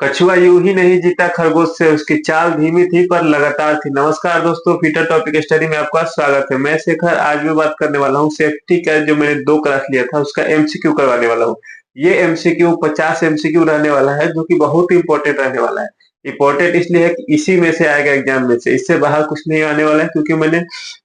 कछुआ यूं ही नहीं जीता खरगोश से, उसकी चाल धीमी थी पर लगातार थी। नमस्कार दोस्तों, फीटर टॉपिक स्टडी में आपका स्वागत है। मैं शेखर आज मैं बात करने वाला हूँ सेफ्टी का, जो मैंने 2 क्लास लिया था उसका एमसीक्यू करवाने वाला हूँ। ये एमसीक्यू 50 एमसीक्यू रहने वाला है, जो कि बहुत ही इंपॉर्टेंट रहने वाला है। इंपॉर्टेंट इसलिए है कि इसी में से आएगा एग्जाम में से, इससे बाहर कुछ नहीं आने वाला है, क्योंकि मैंने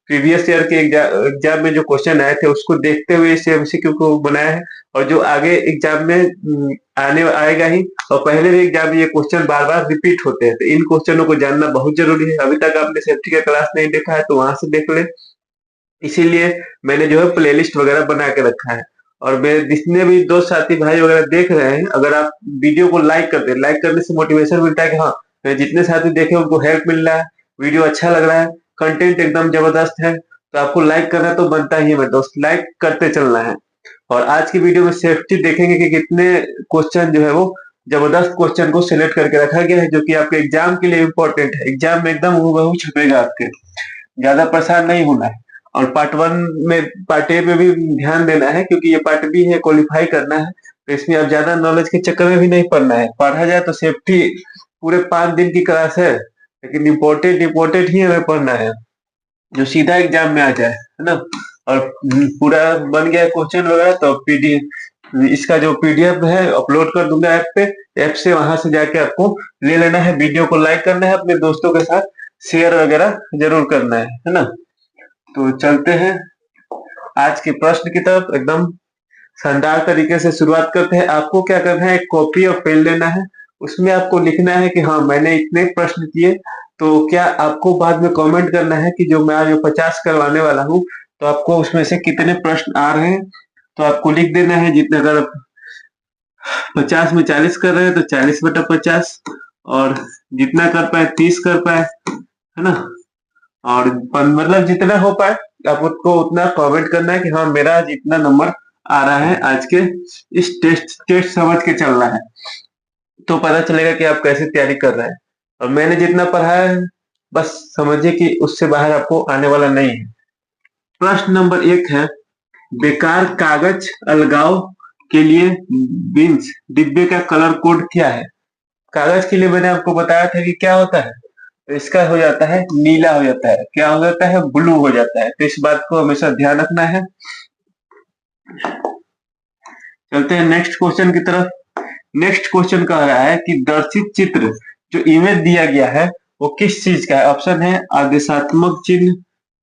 प्रीवियस ईयर के एग्जाम में जो क्वेश्चन आए थे उसको देखते हुए इस एमसीक्यू को बनाया है। और जो आगे एग्जाम में आने आएगा ही, और पहले भी एग्जाम में ये क्वेश्चन बार बार रिपीट होते हैं, तो इन क्वेश्चनों को जानना बहुत जरूरी है। अभी तक आपने सेफ्टी का क्लास नहीं देखा है तो वहां से देख ले। इसीलिए मैंने जो है प्लेलिस्ट वगैरह बना के रखा है। और मेरे जितने भी दोस्त साथी भाई वगैरह देख रहे हैं, अगर आप वीडियो को लाइक करते हैं, लाइक करने से मोटिवेशन मिलता है कि हाँ, जितने साथी देखे उनको हेल्प मिल रहा है, वीडियो अच्छा लग रहा है, कंटेंट एकदम जबरदस्त है, तो आपको लाइक करना तो बनता ही है मेरे दोस्त, लाइक करते चलना है। और आज की वीडियो में सेफ्टी देखेंगे कि कितने क्वेश्चन जो है वो जबरदस्त क्वेश्चन को सिलेक्ट करके रखा गया है, जो कि आपके एग्जाम के लिए इम्पोर्टेंट है। एग्जाम में एकदम हूबहू छपेगा आपके, ज्यादा परेशान नहीं होना है। और पार्ट 1 में, पार्ट 1 में भी ध्यान देना है, क्योंकि ये पार्ट 2 है, क्वालिफाई करना है। तो इसमें अब ज्यादा नॉलेज के चक्कर में भी नहीं पड़ना है। पढ़ा जाए तो सेफ्टी पूरे 5 दिन की क्लास है, लेकिन इम्पोर्टेंट इम्पोर्टेंट ही हमें पढ़ना है, जो सीधा एग्जाम में आ जाए, है ना। और पूरा बन गया क्वेश्चन वगैरह, तो पीडीएफ, इसका जो पीडीएफ है अपलोड कर दूंगा ऐप पे। ऐप से वहां से जाके आपको ले लेना है। वीडियो को लाइक करना है, अपने दोस्तों के साथ शेयर वगैरह जरूर करना है ना। तो चलते हैं आज के प्रश्न की तरफ। एकदम शानदार तरीके से शुरुआत करते हैं। आपको क्या करना है, एक कॉपी और पेन लेना है। उसमें आपको लिखना है कि हाँ, मैंने इतने प्रश्न किए। तो क्या आपको बाद में कमेंट करना है कि जो मैं आज 50 करवाने वाला हूँ, तो आपको उसमें से कितने प्रश्न आ रहे हैं। तो आपको लिख देना है जितने, अगर 50 में 40 कर रहे हैं तो 40/50, और जितना कर पाए 30 कर पाए, है ना। और मतलब जितना हो पाए आपको उतना कमेंट करना है कि हाँ, मेरा आज इतना नंबर आ रहा है आज के इस टेस्ट समझ के चलना है। तो पता चलेगा कि आप कैसे तैयारी कर रहे हैं। और मैंने जितना पढ़ा है, बस समझिए कि उससे बाहर आपको आने वाला नहीं है। प्रश्न नंबर 1 है, बेकार कागज अलगाव के लिए बिन्स डिब्बे का कलर कोड क्या है। कागज के लिए मैंने आपको बताया था कि क्या होता है, तो इसका हो जाता है नीला, हो जाता है, क्या हो जाता है, ब्लू हो जाता है। तो इस बात को हमेशा ध्यान रखना है। चलते हैं नेक्स्ट क्वेश्चन की तरफ। नेक्स्ट क्वेश्चन कह रहा है कि दर्शित चित्र, जो इमेज दिया गया है, वो किस चीज का है। ऑप्शन है आदेशात्मक चिन्ह,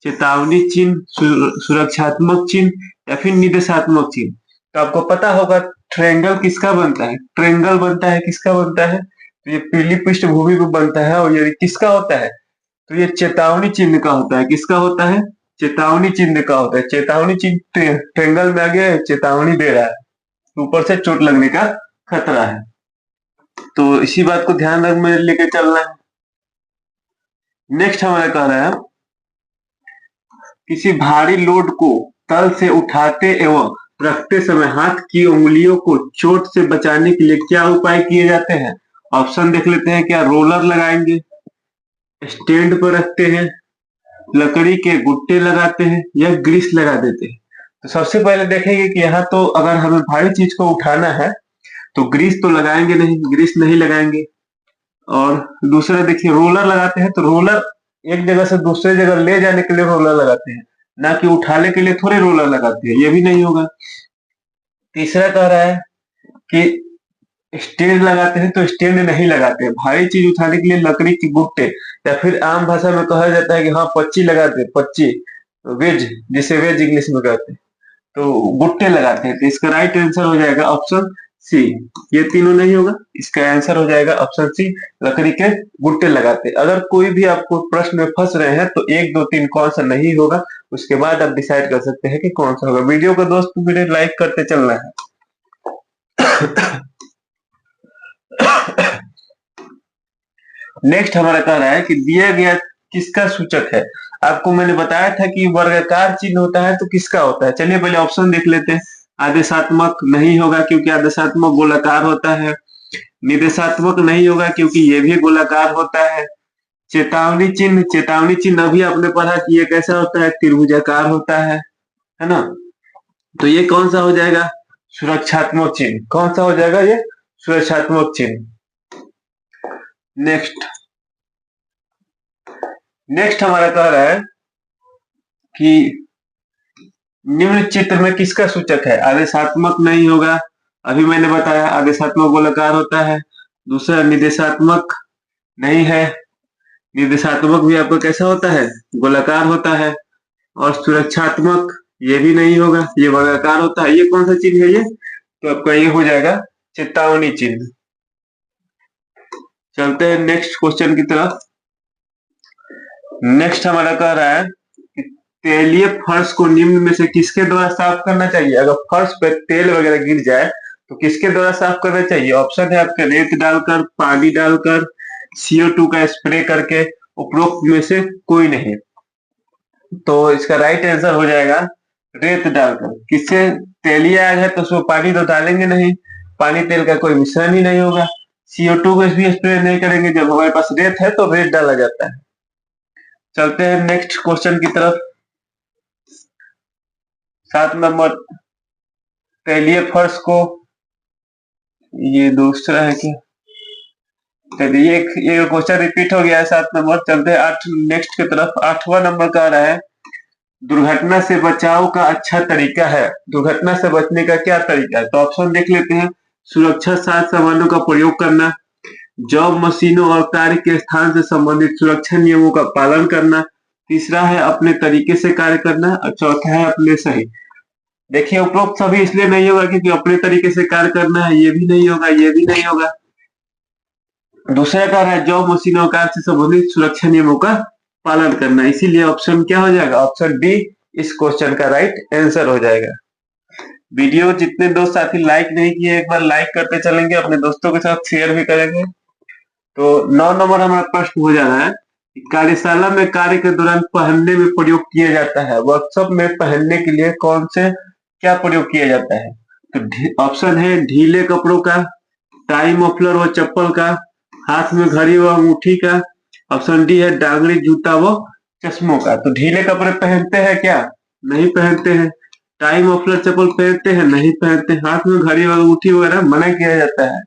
चेतावनी चिन्ह, सुरक्षात्मक चिन्ह, या फिर निर्देशात्मक चिन्ह। तो आपको पता होगा ट्रायंगल किसका बनता है, ट्रायंगल बनता है, किसका बनता है, तो ये पीली पृष्ठभूमि पे बनता है। और ये किसका होता है, तो ये चेतावनी चिन्ह का होता है। किसका होता है, चेतावनी चिन्ह का होता है। चेतावनी चिन्ह ट्रायंगल में आगे चेतावनी दे रहा है, ऊपर से चोट लगने का खतरा है। तो इसी बात को ध्यान में लेके चलना है। नेक्स्ट हमारा कह रहा है, किसी भारी लोड को तल से उठाते एवं रखते समय हाथ की उंगलियों को चोट से बचाने के लिए क्या उपाय किए जाते हैं। ऑप्शन देख लेते हैं। क्या रोलर लगाएंगे, स्टैंड पर रखते हैं, लकड़ी के गुट्टे लगाते हैं, या ग्रीस लगा देते हैं। तो सबसे पहले देखेंगे कि यहाँ तो अगर हमें भारी चीज को उठाना है तो ग्रीस तो लगाएंगे नहीं, ग्रीस नहीं लगाएंगे। और दूसरा देखिए, रोलर लगाते हैं, तो रोलर एक जगह से दूसरे जगह ले जाने के लिए रोलर लगाते हैं, ना कि उठाने के लिए थोड़े रोलर लगाते हैं, ये भी नहीं होगा। तीसरा कह रहा है कि स्टैंड लगाते हैं, तो स्टैंड नहीं लगाते हैं। भारी चीज उठाने के लिए लकड़ी के गुट्टे, या फिर आम भाषा में कहा जाता है कि हाँ, पच्ची लगाते हैं, पच्ची, वेज, जिसे वेज इंग्लिश में कहते हैं, तो गुट्टे लगाते हैं। तो इसका राइट आंसर हो जाएगा ऑप्शन सी। ये तीनों नहीं होगा, इसका आंसर हो जाएगा ऑप्शन सी, लकड़ी के गुट्टे लगाते हैं। अगर कोई भी आपको प्रश्न में फंस रहे हैं तो 1 2 3 कौन सा नहीं होगा, उसके बाद आप डिसाइड कर सकते हैं कि कौन सा होगा। वीडियो को दोस्त मेरे लाइक करते चलना है। नेक्स्ट हमारा कह रहा है कि दिया गया किसका सूचक है। आपको मैंने बताया था कि वर्गाकार चिन्ह होता है, तो किसका होता है। चलिए पहले ऑप्शन देख लेते हैं। आदेशात्मक नहीं होगा, क्योंकि आदेशात्मक गोलाकार होता है। निर्देशात्मक नहीं होगा, क्योंकि ये भी गोलाकार होता है। चेतावनी चिन्ह, चेतावनी चिन्ह अभी आपने पढ़ा कि ये कैसा होता है, त्रिभुजाकार होता है ना। तो ये कौन सा हो जाएगा, सुरक्षात्मक चिन्ह। कौन सा हो जाएगा ये, सुरक्षात्मक चिन्ह। नेक्स्ट नेक्स्ट हमारा कह रहा है कि निम्न चित्र में किसका सूचक है। आदेशात्मक नहीं होगा, अभी मैंने बताया आदेशात्मक गोलाकार होता है। दूसरा निर्देशात्मक नहीं है, निर्देशात्मक भी आपका कैसा होता है, गोलाकार होता है। और सुरक्षात्मक ये भी नहीं होगा, ये वर्गाकार होता है। ये कौन सा चिन्ह है ये, तो आपका ये हो जाएगा चेतावनी चिन्ह। चलते हैं नेक्स्ट क्वेश्चन की तरफ। नेक्स्ट हमारा कह रहा है कि तेलीय फर्श को निम्न में से किसके द्वारा साफ करना चाहिए। अगर फर्श पे तेल वगैरह गिर जाए तो किसके द्वारा साफ करना चाहिए। ऑप्शन है आपके रेत डालकर, पानी डालकर, CO2 का स्प्रे करके, उपरोक्त में से कोई नहीं। तो इसका राइट आंसर हो जाएगा रेत डालकर। किससे, तेलीय आग है तो उसमें पानी तो डालेंगे नहीं, पानी तेल का कोई मिश्रण ही नहीं होगा। CO2 को भी स्प्रे नहीं करेंगे, जब हमारे पास रेत है तो रेत डाला जाता है। चलते हैं नेक्स्ट क्वेश्चन की तरफ। 7 नंबर, तेलीय फर्श को, ये दूसरा है क्या, चलिए ये क्वेश्चन रिपीट हो गया है 7 नंबर। चलते हैं 8 नेक्स्ट की तरफ। 8वां नंबर का रहा है दुर्घटना से बचाव का अच्छा तरीका है। दुर्घटना से बचने का क्या तरीका है, तो ऑप्शन देख लेते हैं। सुरक्षा साज सामानों का प्रयोग करना, जॉब मशीनों और कार्य के स्थान से संबंधित सुरक्षा नियमों का पालन करना, तीसरा है अपने तरीके से कार्य करना, और चौथा है अपने सही। देखिए उपरोक्त सभी इसलिए नहीं होगा क्योंकि अपने तरीके से कार्य करना है, ये भी नहीं होगा, ये भी नहीं होगा। दूसरा कार्य है जॉब मशीनों कार्य से संबंधित सुरक्षा नियमों का पालन करना, इसीलिए ऑप्शन क्या हो जाएगा, ऑप्शन डी इस क्वेश्चन का राइट आंसर हो जाएगा। वीडियो जितने दोस्त साथी लाइक नहीं किए एक बार लाइक करते चलेंगे, अपने दोस्तों के साथ शेयर भी करेंगे। तो 9 नंबर हमारा प्रश्न हो जा रहा है, कार्यशाला में कार्य के दौरान पहनने में प्रयोग किया जाता है। वर्कशॉप में पहनने के लिए कौन से क्या प्रयोग किया जाता है, तो ऑप्शन है ढीले कपड़ों का, टाई मफलर व चप्पल का, हाथ में घड़ी व अंगूठी का, ऑप्शन डी है डांगरी जूता व चश्मों का। तो ढीले कपड़े पहनते हैं क्या, नहीं पहनते हैं। टाई मफलर चप्पल पहनते हैं, नहीं पहनते। हाथ में घड़ी व अंगूठी वगैरह मना किया जाता है।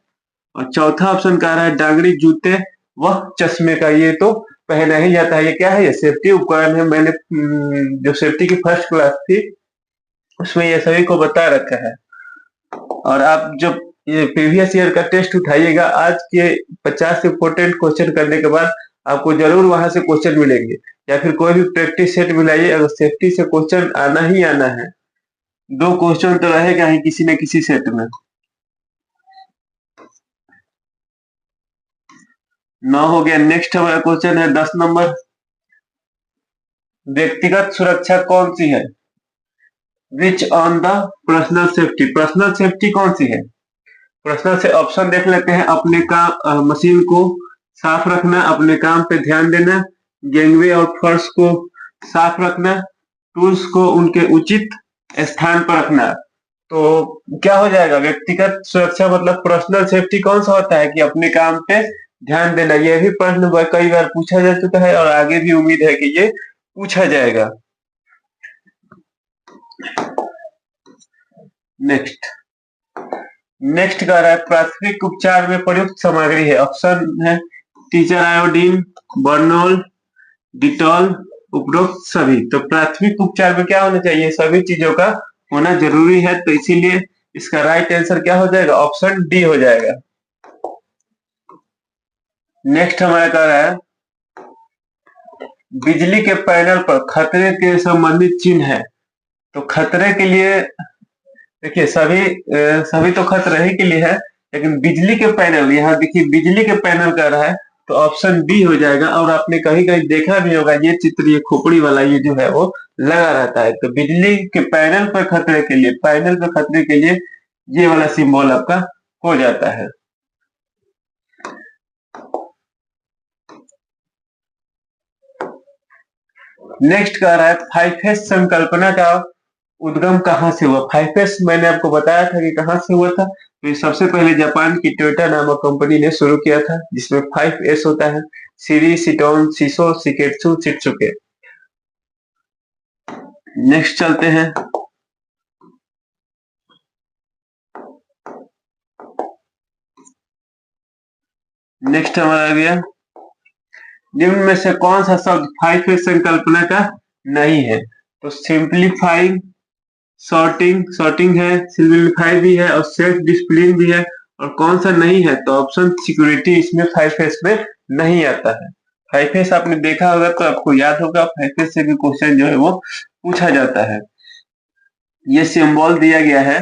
और चौथा ऑप्शन कह रहा है डांगरी जूते व चश्मे का, ये तो पहना ही जाता है। ये क्या है, ये सेफ्टी उपकरण है। मैंने जो सेफ्टी की फर्स्ट क्लास थी उसमें ये सभी को बता रखा है। और आप जब ये प्रीवियस ईयर का टेस्ट उठाइएगा, आज के 50 इंपोर्टेंट क्वेश्चन करने के बाद आपको जरूर वहां से क्वेश्चन मिलेंगे, या फिर कोई भी प्रैक्टिस सेट मिलाइए, अगर सेफ्टी से क्वेश्चन आना ही आना है, 2 क्वेश्चन तो रहेगा ही किसी न किसी सेट में। 9 हो गया। नेक्स्ट हमारा क्वेश्चन है 10 नंबर, व्यक्तिगत सुरक्षा कौन सी है। Which on the personal safety, personal safety कौन सी है। पर्सनल से ऑप्शन देख लेते हैं। अपने काम मशीन को साफ रखना, अपने काम पे ध्यान देना, गैंगवे और फर्श को साफ रखना, टूल्स को उनके उचित स्थान पर रखना। तो क्या हो जाएगा, व्यक्तिगत सुरक्षा मतलब पर्सनल सेफ्टी कौन सा होता है कि अपने काम पे ध्यान देना। यह भी प्रश्न कई बार पूछा जा चुका है और आगे भी उम्मीद है कि ये पूछा जाएगा। नेक्स्ट नेक्स्ट कह रहा है प्राथमिक उपचार में प्रयुक्त सामग्री है। ऑप्शन है टीचर आयोडीन, बर्नोल, डिटॉल, उपरोक्त सभी। तो प्राथमिक उपचार में क्या होना चाहिए, सभी चीजों का होना जरूरी है, तो इसीलिए इसका राइट आंसर क्या हो जाएगा, ऑप्शन डी हो जाएगा। नेक्स्ट हमारा कह रहा है बिजली के पैनल पर खतरे के संबंधित चिन्ह है। तो खतरे के लिए देखिए सभी तो खतरे ही के लिए है, लेकिन बिजली के पैनल, यहाँ देखिए बिजली के पैनल कह रहा है तो ऑप्शन बी हो जाएगा। और आपने कहीं कहीं देखा भी होगा ये चित्र, ये खोपड़ी वाला ये जो है वो लगा रहता है। तो बिजली के पैनल पर खतरे के लिए, पैनल पर खतरे के लिए ये वाला सिंबल आपका हो जाता है। नेक्स्ट कह रहा है 5S संकल्पना का उद्गम कहाँ से हुआ। 5S मैंने आपको बताया था कि कहाँ से हुआ था। तो ये सबसे पहले जापान की टोयोटा नामक कंपनी ने शुरू किया था, जिसमें 5S होता है, सीरी, सिटोन, शिसो, शिकेत्सु, शित्सुके। नेक्स्ट चलते हैं। नेक्स्ट हमारा आ गया, निम्न में से कौन सा शब्द 5 संकल्पना का नहीं है? तो सिंप्लीफाई, सॉर्टिंग, सॉर्टिंग है, सिंप्लीफाई भी है और सेल्फ डिसिप्लिन भी है, और कौन सा नहीं है? तो ऑप्शन सिक्योरिटी इसमें 5 में नहीं आता है। 5 आपने देखा होगा तो आपको याद होगा, 5 से भी क्वेश्चन जो है वो पूछा जाता है। ये सिंबल दिया गया है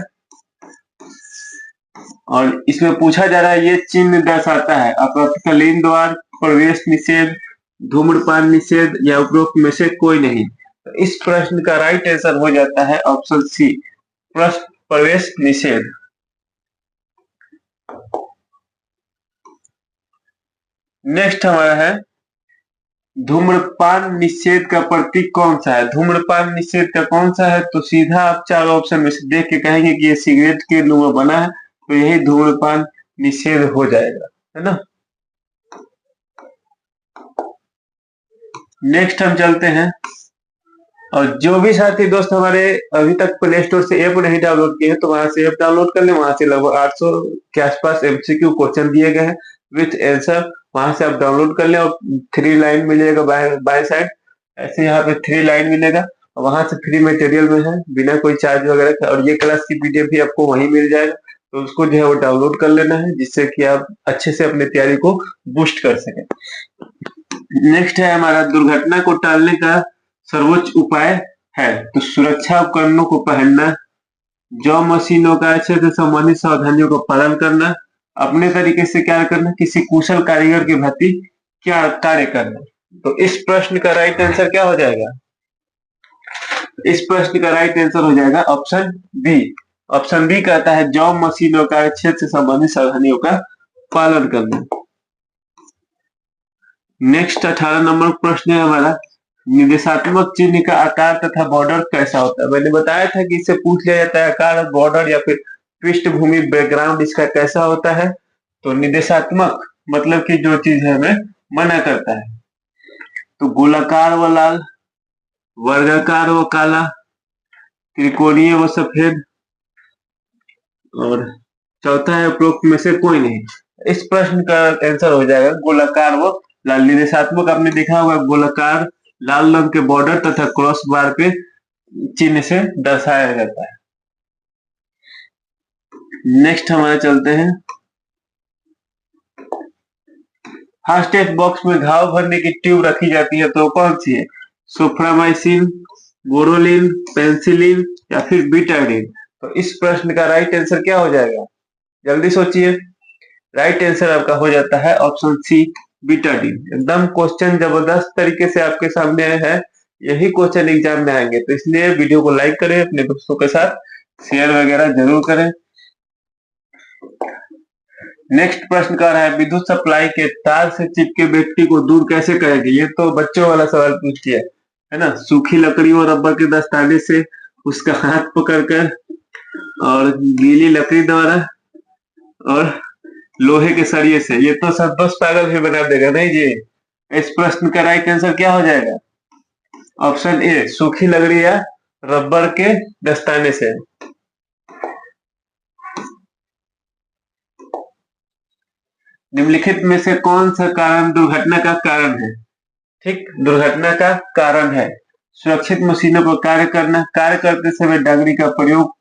और इसमें पूछा जा रहा है, ये चिन्ह दर्शाता है अपरातकालीन द्वार, प्रवेश निषेध, धूम्रपान निषेध या उपरोक्त में से कोई नहीं। तो इस प्रश्न का राइट आंसर हो जाता है ऑप्शन सी, प्रवेश निषेध। नेक्स्ट हमारा है, धूम्रपान निषेध का प्रतीक कौन सा है? धूम्रपान निषेध का कौन सा है? तो सीधा आप चारों ऑप्शन में से देख के कहेंगे कि ये सिगरेट के नुमा बना है, तो यही धूम्रपान निषेध हो जाएगा, है ना। नेक्स्ट हम चलते हैं, और जो भी साथी दोस्त हमारे अभी तक प्ले स्टोर से ऐप नहीं डाउनलोड किए हैं तो वहां से ऐप डाउनलोड कर लें। वहां से लगभग 800 के आसपास एमसीक्यू क्वेश्चन दिए गए हैं विथ आंसर, वहां से आप डाउनलोड कर लें और 3 लाइन मिलेगा बाय साइड, ऐसे यहाँ पे 3 लाइन मिलेगा, वहां से फ्री मटेरियल में है बिना कोई चार्ज वगैरह का, और ये क्लास की पीडीएफ भी आपको वहीं मिल जाएगा। तो उसको जो है वो डाउनलोड कर लेना है, जिससे कि आप अच्छे से अपनी तैयारी को बूस्ट कर सकें। नेक्स्ट है हमारा, दुर्घटना को टालने का सर्वोच्च उपाय है? तो सुरक्षा उपकरणों को पहनना, जॉब मशीनों का अच्छे से संबंधित सावधानियों का पालन करना, अपने तरीके से क्या करना, किसी कुशल कारीगर की भांति क्या कार्य करना। तो इस प्रश्न का राइट आंसर क्या हो जाएगा? इस प्रश्न का राइट आंसर हो जाएगा ऑप्शन बी। ऑप्शन बी कहता है जॉब मशीनों का क्षेत्र से संबंधित सावधानियों का पालन करना। नेक्स्ट 18 नंबर प्रश्न है हमारा, निर्देशात्मक चिन्ह का आकार तथा बॉर्डर कैसा होता है? मैंने बताया था कि इससे पूछ लिया जाता है आकार, बॉर्डर या फिर पृष्ठभूमि, बैकग्राउंड इसका कैसा होता है। तो निर्देशात्मक मतलब कि जो चीज है हमें मना करता है। तो गोलाकार व लाल, वर्गाकार व काला, त्रिकोणीय व सफेद, और चौथा है उपरोक्त में से कोई नहीं। इस प्रश्न का आंसर हो जाएगा गोलाकार व लाल। निर्देशात्मक आपने देखा होगा, गोलाकार लाल रंग के बॉर्डर तथा क्रॉस बार पे चिन्ह से दर्शाया जाता है। नेक्स्ट हमारे चलते हैं, फर्स्ट एड बॉक्स में घाव भरने की ट्यूब रखी जाती है तो कौन सी है? सोफ्रामाइसिन, बोरोलिन, पेंसिलिन या फिर बीटाडिन। तो इस प्रश्न का राइट आंसर क्या हो जाएगा? जल्दी सोचिए। राइट आंसर आपका हो जाता है ऑप्शन सी, बीटाडिन। एकदम क्वेश्चन जबरदस्त तरीके से आपके सामने है, यही क्वेश्चन एग्जाम में आएंगे, तो इसलिए वीडियो को लाइक करें, अपने दोस्तों के साथ शेयर वगैरह जरूर करें। नेक्स्ट प्रश्न कर रहा है, विद्युत सप्लाई के तार से चिपके व्यक्ति को दूर कैसे करेंगे? ये तो बच्चों वाला सवाल पूछ दिया है ना। सूखी लकड़ी और रबर के दस्ताने से, उसका हाथ पकड़कर, और गीली लकड़ी द्वारा, और लोहे के सरिये से। ये तो सब बस पागल भी बना देगा नहीं जी। इस प्रश्न का राइट आंसर क्या हो जाएगा? ऑप्शन ए, सूखी लकड़ी या रबर के दस्ताने से। निम्नलिखित में से कौन सा कारण दुर्घटना का कारण है? ठीक, दुर्घटना का कारण है सुरक्षित मशीनों पर कार्य करना, कार्य करते समय डंगरी का प्रयोग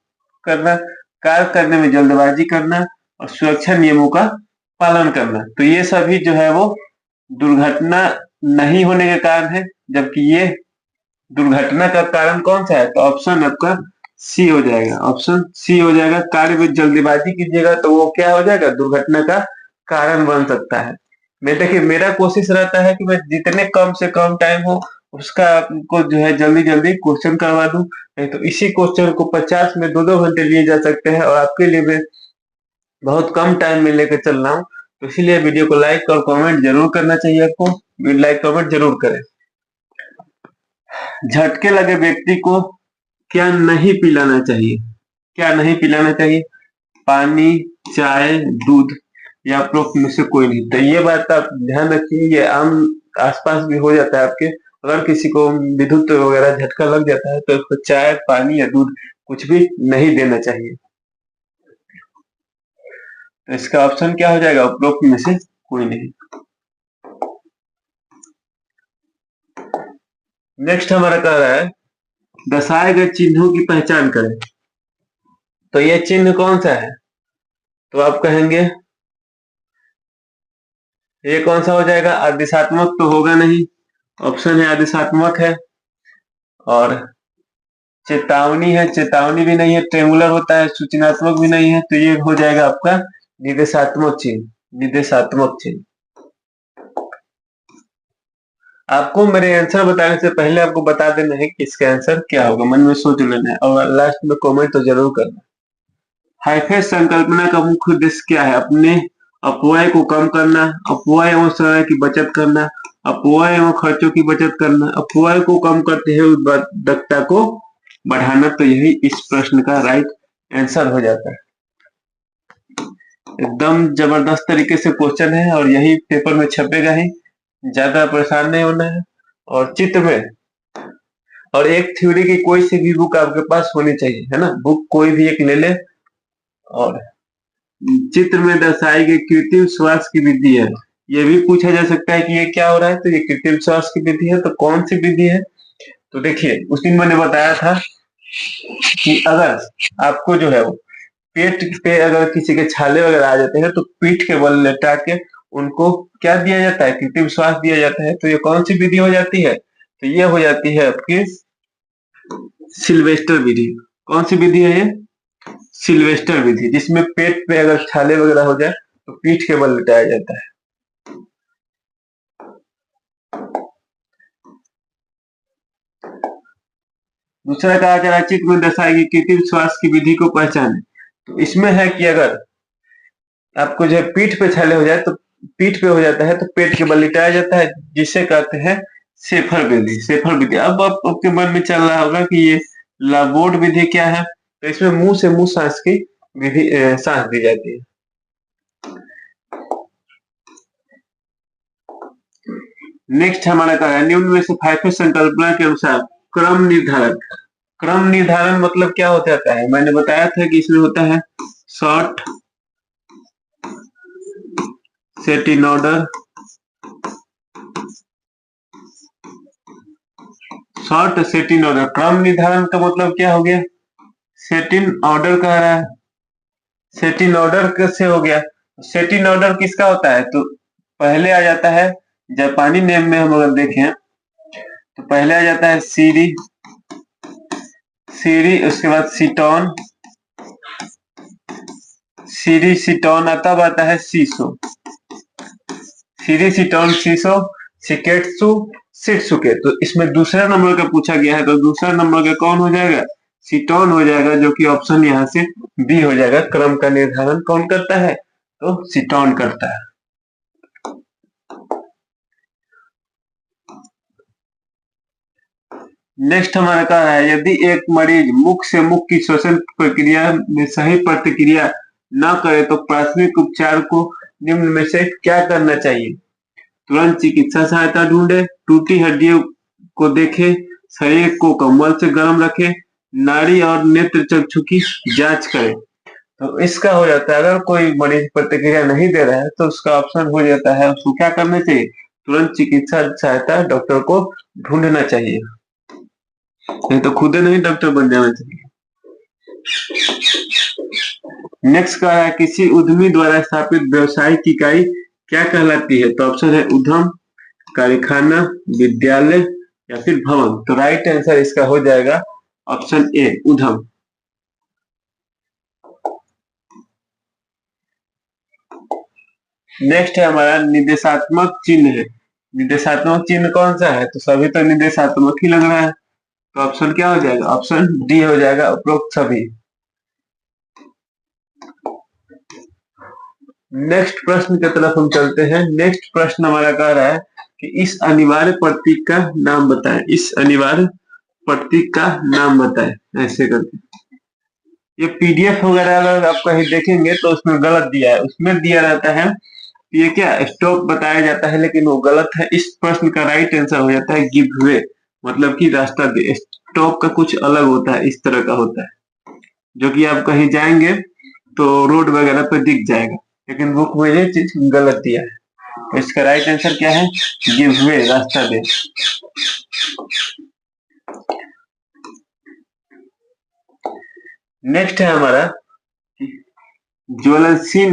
करना, कार्य करने में जल्दबाजी करना, और सुरक्षा नियमों का पालन करना। तो ये सभी जो है वो दुर्घटना नहीं होने के कारण है, जबकि ये दुर्घटना का कारण कौन सा है? तो ऑप्शन आपका सी हो जाएगा, ऑप्शन सी हो जाएगा। कार्य में जल्दबाजी कीजिएगा तो वो क्या हो जाएगा? दुर्घटना का कारण बन सकता है। मैं देखिए, मेरा कोशिश रहता है कि मैं जितने कम से कम टाइम हो उसका आपको जो है जल्दी जल्दी क्वेश्चन करवा दूं, नहीं तो इसी क्वेश्चन को 50 में 2-2 घंटे लिए जा सकते हैं, और आपके लिए मैं बहुत कम टाइम में लेकर चल रहा हूँ। तो इसीलिए वीडियो को लाइक और कमेंट जरूर करना चाहिए आपको, लाइक कमेंट जरूर करें। झटके लगे व्यक्ति को क्या नहीं पिलाना चाहिए? क्या नहीं पिलाना चाहिए? पानी, चाय, दूध या उपरोक्त में से कोई नहीं। तो ये बात आप ध्यान रखिए, ये आम आसपास भी हो जाता है आपके। अगर किसी को विद्युत वगैरह झटका लग जाता है तो उसको चाय, पानी या दूध कुछ भी नहीं देना चाहिए। तो इसका ऑप्शन क्या हो जाएगा? उपरोक्त में से कोई नहीं। नेक्स्ट हमारा कह रहा है दर्शाए गए चिन्हों की पहचान करें। तो ये चिन्ह कौन सा है? तो आप कहेंगे ये कौन सा हो जाएगा? आदेशात्मक तो होगा नहीं, ऑप्शन है आदेशात्मक है। और चेतावनी है, चेतावनी भी नहीं है। ट्रेमुलर होता है, सूचनात्मक भी नहीं है। तो ये हो जाएगा आपका निर्देशात्मक चिन्ह, निर्देशात्मक चिन्ह। आपको मेरे आंसर बताने से पहले आपको बता देना है कि इसका आंसर क्या होगा, मन में सोच लेना है और लास्ट में कमेंट तो जरूर करना। हाइफेज संकल्पना का मुख्य उद्देश्य क्या है? अपने अपव्यय को कम करना, अपव्यय एवं समय की बचत करना, अपव्यय एवं खर्चों की बचत करना, अपव्यय को कम करते हुए उत्पादकता को बढ़ाना। तो यही इस प्रश्न का राइट आंसर हो जाता है। एकदम जबरदस्त तरीके से क्वेश्चन है और यही पेपर में छपेगा ही, ज्यादा परेशान नहीं होना है। और चित्र में और एक थ्योरी की कोई सी भी बुक आपके पास होनी चाहिए, है ना। बुक कोई भी एक ले ले और चित्र में दर्शाई गई कृत्रिम श्वास की विधि है। ये भी पूछा जा सकता है कि ये क्या हो रहा है? तो ये कृत्रिम श्वास की विधि है। तो कौन सी विधि है? तो देखिए उस दिन मैंने बताया था कि अगर आपको जो है वो पेट पे अगर किसी के छाले वगैरह आ जाते हैं तो पीठ के बल लेटा के उनको क्या दिया जाता है? कृत्रिम श्वास दिया जाता है। तो ये कौन सी विधि हो जाती है? तो ये हो जाती है आपकी सिल्वेस्टर विधि। कौन सी विधि है ये? सिल्वेस्टर विधि, जिसमें पेट पे अगर छाले वगैरह हो जाए तो पीठ के बल लेटाया जाता है। दूसरा कहा जा रहा है चित्र में दर्शाई गई कृत्रिम श्वास की विधि को पहचाने। तो इसमें है कि अगर आपको जो है पीठ पे छाले हो जाए तो पीठ पे हो जाता है तो पेट के बल लिटाया जाता है, जिसे कहते हैं शेफर विधि। शेफर विधि। अब आपके मन में चल रहा होगा कि ये लाबोर्ड विधि क्या है? तो इसमें मुंह से मुंह सांस की विधि, सांस दी जाती है। नेक्स्ट हमारा कहा है निम्न में से हाइफेज संकल्पना के अनुसार क्रम निर्धारण। क्रम निर्धारण मतलब क्या हो जाता है? मैंने बताया था कि इसमें होता है short, set in order, short set in order. क्रम निर्धारण का मतलब क्या हो गया? सेट इन ऑर्डर कह रहा है। सेट इन ऑर्डर कैसे हो गया? सेट इन ऑर्डर किसका होता है? तो पहले आ जाता है, जापानी नेम में हम अगर देखें तो पहले आ जाता है सीरी, सीरी, उसके बाद सीटोन, सीरी सीटोन, तब आता है सीसो, सीरी सीटोन सीसो, सिकेट्सु, सिट्सुके। तो इसमें दूसरा नंबर का पूछा गया है, तो दूसरा नंबर का कौन हो जाएगा? सीटोन हो जाएगा, जो कि ऑप्शन यहाँ से बी हो जाएगा। क्रम का निर्धारण कौन करता है? तो सीटोन करता है। नेक्स्ट हमारा कहा है यदि एक मरीज मुख से मुख की श्वसन प्रक्रिया में सही प्रतिक्रिया न करे तो प्राथमिक उपचार को निम्न में से क्या करना चाहिए? तुरंत चिकित्सा सहायता ढूंढे, टूटी हड्डियों को देखे, शरीर को कंबल से गर्म रखे, नाड़ी और नेत्र चक्षु की जांच करे। तो इसका हो जाता है अगर कोई मरीज प्रतिक्रिया नहीं दे रहा है तो उसका ऑप्शन हो जाता है उसको क्या करना चाहिए? तुरंत चिकित्सा सहायता डॉक्टर को ढूंढना चाहिए, नहीं तो खुद नहीं डॉक्टर बन जाना चाहिए। नेक्स्ट कहा है किसी उद्यमी द्वारा स्थापित व्यवसायिक इकाई क्या कहलाती है? तो ऑप्शन है उद्यम, कारखाना, विद्यालय या फिर भवन। तो राइट आंसर इसका हो जाएगा ऑप्शन ए, उद्यम। नेक्स्ट है हमारा निर्देशात्मक चिन्ह है। निर्देशात्मक चिन्ह कौन सा है? तो सभी तो निर्देशात्मक ही लग रहा है, तो ऑप्शन क्या हो जाएगा? ऑप्शन डी हो जाएगा, उपरोक्त सभी। नेक्स्ट प्रश्न की तरफ हम चलते हैं। नेक्स्ट प्रश्न हमारा कह रहा है कि इस अनिवार्य प्रतीक का नाम बताएं। इस अनिवार्य प्रतीक का नाम बताएं, ऐसे करके। ये पीडीएफ वगैरह अगर आप कहीं देखेंगे तो उसमें गलत दिया है, उसमें दिया रहता है ये क्या स्टॉप बताया जाता है, लेकिन वो गलत है। इस प्रश्न का राइट आंसर हो जाता है गिव वे, मतलब कि रास्ता दे। स्टॉप का कुछ अलग होता है, इस तरह का होता है, जो कि आप कहीं जाएंगे तो रोड वगैरह पे दिख जाएगा, लेकिन बुक में ये चीज गलत दिया है। तो इसका राइट आंसर क्या है? गिव वे, रास्ता दे। नेक्स्ट है हमारा ज्वलनशील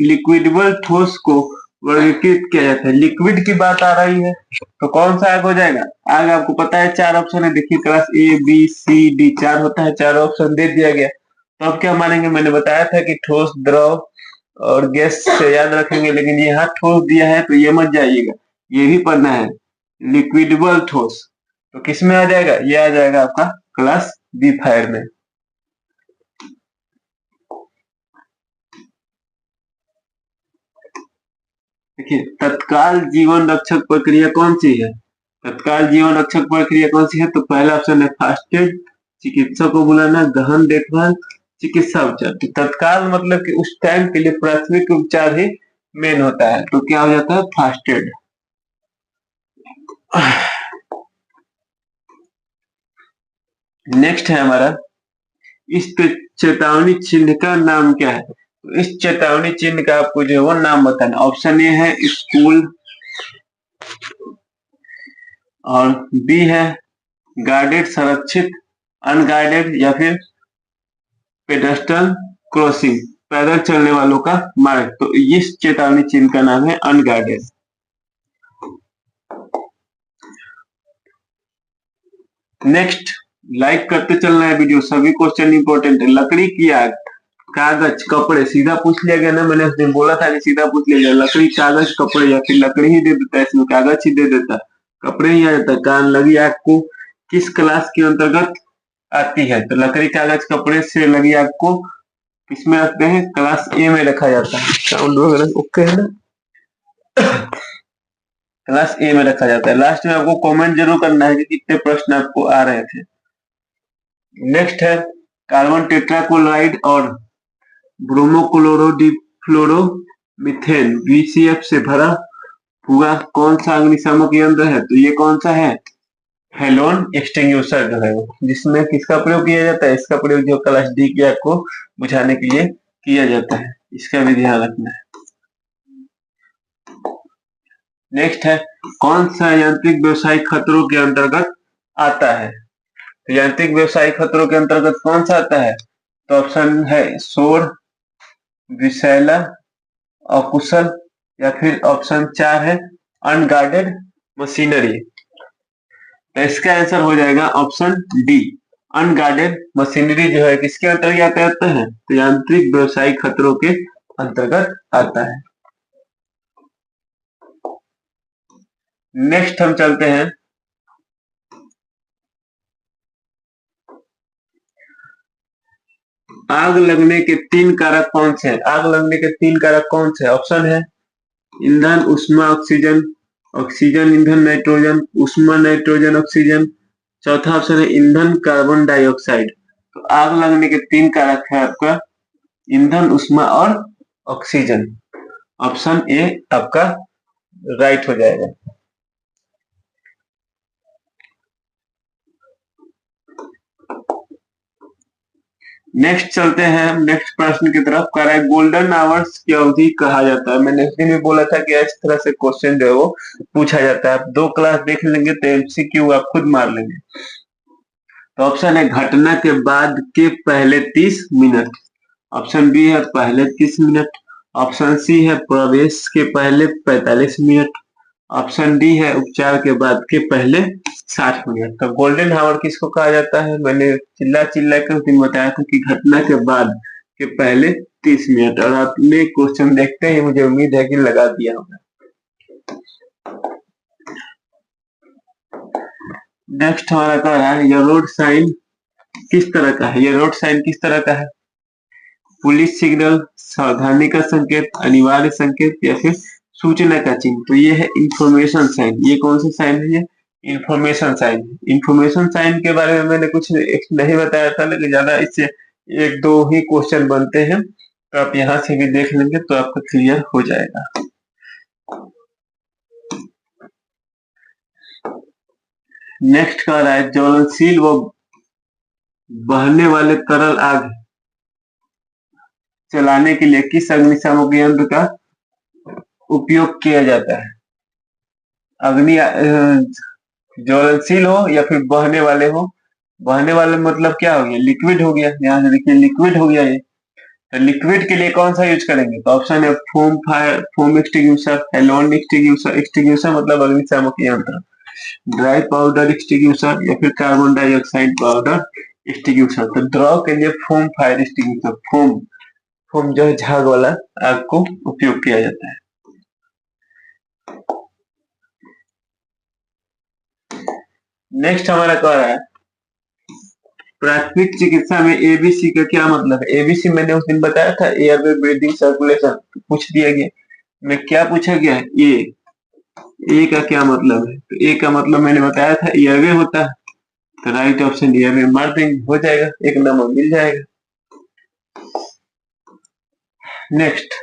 लिक्विडेबल ठोस को वर्गीकृत किया जाता है। लिक्विड की बात आ रही है तो कौन सा आग हो जाएगा? आग आपको पता है 4 ऑप्शन है, देखिए class A B C D 4 होता है, 4 ऑप्शन दे दिया गया। तो अब क्या मानेंगे? मैंने बताया था कि ठोस, द्रव और गैस से याद रखेंगे, लेकिन यहाँ ठोस दिया है तो ये मत जाइएगा, ये भी पढ़ना है। लिक्विडेबल ठोस तो किस में आ जाएगा? ये आ जाएगा आपका क्लास बी फायर में। देखिए तत्काल जीवन रक्षक प्रक्रिया कौन सी है? तत्काल जीवन रक्षक प्रक्रिया कौन सी है? तो पहला ऑप्शन है फर्स्ट एड, चिकित्सक को बुलाना, गहन देखभाल, चिकित्सा उपचार। तो तत्काल मतलब कि उस टाइम के लिए प्राथमिक उपचार ही मेन होता है, तो क्या हो जाता है? First aid. नेक्स्ट है हमारा इस चेतावनी चिन्ह का नाम क्या है? तो इस चेतावनी चिन्ह का आपको जो है वो नाम बताना। ऑप्शन ए है स्कूल, और बी है गार्डेड संरक्षित, अनगार्डेड, या फिर पेडेस्ट्रियन क्रॉसिंग, पैदल चलने वालों का मार्ग। तो इस चेतावनी चिन्ह का नाम है अनगार्डेड। नेक्स्ट, लाइक करते चलना है वीडियो, सभी क्वेश्चन इंपॉर्टेंट है। लकड़ी की आग, कागज, कपड़े, सीधा पूछ लिया गया ना, मैंने उस दिन बोला था कि सीधा पूछ लिया गया। लकड़ी, कागज, कपड़े, या फिर लकड़ी ही दे देता है, इसमें कागज ही दे देता, कपड़े ही आ जाता है। कान लगी आग को किस क्लास के अंतर्गत आती है? तो लकड़ी, कागज, कपड़े से लगी आग को किसमें रखते हैं? क्लास ए में रखा जाता है। साउंड वगैरह ओके है ना? क्लास ए में रखा जाता है। लास्ट में आपको कमेंट जरूर करना है कि कितने प्रश्न आपको आ रहे थे। नेक्स्ट है कार्बन टेट्राक्लोराइड और ब्रोमोक्लोरोडिफ्लोरोमीथेन बीसीएफ से भरा हुआ कौन सा अग्निशामक यंत्र है? तो ये कौन सा है? हेलोन एक्सटिंग्विशर जो है वो, जिसमें किसका प्रयोग किया जाता है? इसका प्रयोग जो क्लास डी की आग को बुझाने के लिए किया जाता है, इसका भी ध्यान रखना है। नेक्स्ट है कौन सा यांत्रिक व्यवसायिक खतरों के अंतर्गत आता है? तो यांत्रिक व्यवसायिक खतरों के अंतर्गत कौन सा आता है? तो ऑप्शन है शोर, विषैला, अकुशल, या फिर ऑप्शन 4 है अनगार्डेड मशीनरी। तो इसका आंसर हो जाएगा ऑप्शन डी, अनगार्डेड मशीनरी जो है किसके अंतर्गत आता है? तो यांत्रिक व्यवसायिक खतरों के अंतर्गत आता है। नेक्स्ट हम चलते हैं आग लगने के 3 कारक कौन से हैं? आग लगने के 3 कारक कौन से? ऑप्शन है ईंधन, उष्मा, ऑक्सीजन, ऑक्सीजन, ईंधन, नाइट्रोजन, उष्मा, नाइट्रोजन, ऑक्सीजन। चौथा ऑप्शन है ईंधन, कार्बन डाइऑक्साइड। तो आग लगने के 3 कारक है आपका ईंधन, उष्मा और ऑक्सीजन। ऑप्शन ए आपका राइट हो जाएगा। नेक्स्ट चलते हैं नेक्स्ट प्रश्न की तरफ। कह रहा है गोल्डन आवर्स की अवधि कहा जाता है। मैंने उस दिन भी बोला था कि इस तरह से क्वेश्चन जो है वो पूछा जाता है। आप 2 क्लास देख लेंगे तो एमसीक्यू आप खुद मार लेंगे। तो ऑप्शन है घटना के बाद के पहले 30 मिनट, ऑप्शन बी है पहले 30 मिनट, ऑप्शन सी है प्रवेश के पहले 45 मिनट, ऑप्शन डी है उपचार के बाद के पहले 60 मिनट। तो गोल्डन हावर किसको कहा जाता है? मैंने चिल्ला चिल्ला कर दिन बताया था कि घटना के बाद के पहले 30 मिनट। और आपने क्वेश्चन देखते ही मुझे उम्मीद है कि लगा दिया होगा। नेक्स्ट हमारा कह रहा है यह रोड साइन किस तरह का है? यह रोड साइन किस तरह का है? पुलिस सिग्नल, सावधानी का संकेत, अनिवार्य संकेत, या फिर सूचना का चिन्ह। तो ये है इंफॉर्मेशन साइन। ये कौन सा साइन है? ये इंफॉर्मेशन साइन। इंफॉर्मेशन साइन के बारे में मैंने कुछ नहीं बताया था, लेकिन ज्यादा इससे 1-2 ही क्वेश्चन बनते हैं, तो आप यहाँ से भी देख लेंगे तो आपका क्लियर हो जाएगा। नेक्स्ट कह रहा है ज्वलनशील व बहने वाले तरल आग चलाने के लिए किस अग्निशामक यंत्र का उपयोग किया जाता है? अग्नि ज्वलनशील हो या फिर बहने वाले हो। बहने वाले मतलब क्या हो गया, लिक्विड हो गया। यहाँ से देखिए लिक्विड हो गया ये। तो लिक्विड के लिए कौन सा यूज करेंगे, तो ऑप्शन है foam fire, foam extinguisher, halon extinguisher, extinguisher मतलब अग्निशामक यंत्र, ड्राई पाउडर एक्सटिंग्विशर या फिर कार्बन डाइऑक्साइड पाउडर एक्सटिंग्विशर। तो ड्रॉ के लिए foam fire extinguisher, foam foam जो है झाग वाला आग को उपयोग किया जाता है। नेक्स्ट हमारा कह रहा है प्राथमिक चिकित्सा में एबीसी का क्या मतलब है। एबीसी मैंने उस दिन बताया था, एयरवे ब्रीदिंग सर्कुलेशन, पूछ दिया गया। मैं क्या पूछा गया है, ए का क्या मतलब है, तो ए का मतलब मैंने बताया था एयरवे होता है। तो राइट ऑप्शन एयरवे मार देंगे, हो जाएगा, एक नंबर मिल जाएगा। नेक्स्ट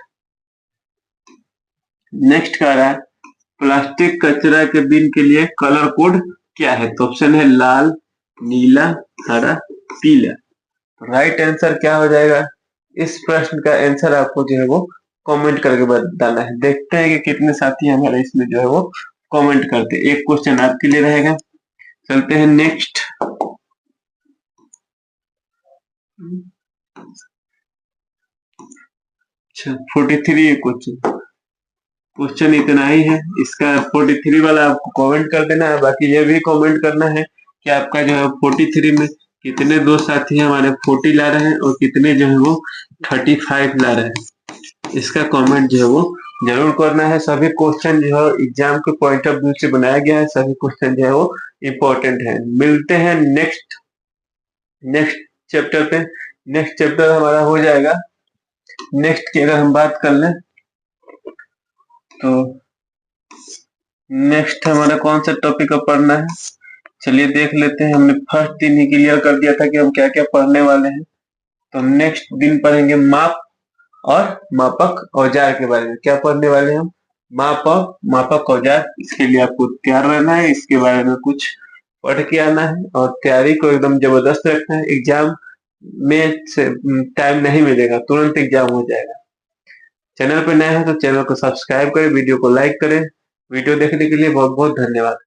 नेक्स्ट कह रहा है प्लास्टिक कचरा के बिन के लिए कलर कोड क्या है, तो ऑप्शन है लाल, नीला, हरा, पीला। राइट आंसर क्या हो जाएगा, इस प्रश्न का आंसर आपको जो है वो कमेंट करके बताना है। देखते हैं कि कितने साथी हमारे इसमें जो है वो कमेंट करते हैं। एक क्वेश्चन आपके लिए रहेगा। चलते हैं नेक्स्ट। अच्छा 43 क्वेश्चन इतना ही है। इसका 43 वाला आपको कमेंट कर देना है, बाकी ये भी कमेंट करना है कि आपका जो है 43 में कितने दो साथी हमारे 40 ला रहे हैं और कितने जो है वो 35 ला रहे हैं। इसका कमेंट जो है वो जरूर करना है। सभी क्वेश्चन जो है एग्जाम के पॉइंट ऑफ व्यू से बनाया गया है, सभी क्वेश्चन जो है वो इम्पोर्टेंट है। मिलते हैं नेक्स्ट चैप्टर पे। नेक्स्ट चैप्टर हमारा हो जाएगा, नेक्स्ट की अगर हम बात कर लें तो नेक्स्ट हमारा कौन सा टॉपिक अब पढ़ना है, चलिए देख लेते हैं। हमने फर्स्ट दिन ही क्लियर कर दिया था कि हम क्या क्या पढ़ने वाले हैं। तो नेक्स्ट दिन पढ़ेंगे माप और मापक औजार के बारे में। क्या पढ़ने वाले हैं हम, माप और मापक औजार। इसके लिए आपको तैयार रहना है, इसके बारे में कुछ पढ़ के आना है और तैयारी को एकदम जबरदस्त रखना है। एग्जाम में टाइम नहीं मिलेगा, तुरंत एग्जाम हो जाएगा। चैनल पर नया है तो चैनल को सब्सक्राइब करें, वीडियो को लाइक करें। वीडियो देखने के लिए बहुत बहुत धन्यवाद।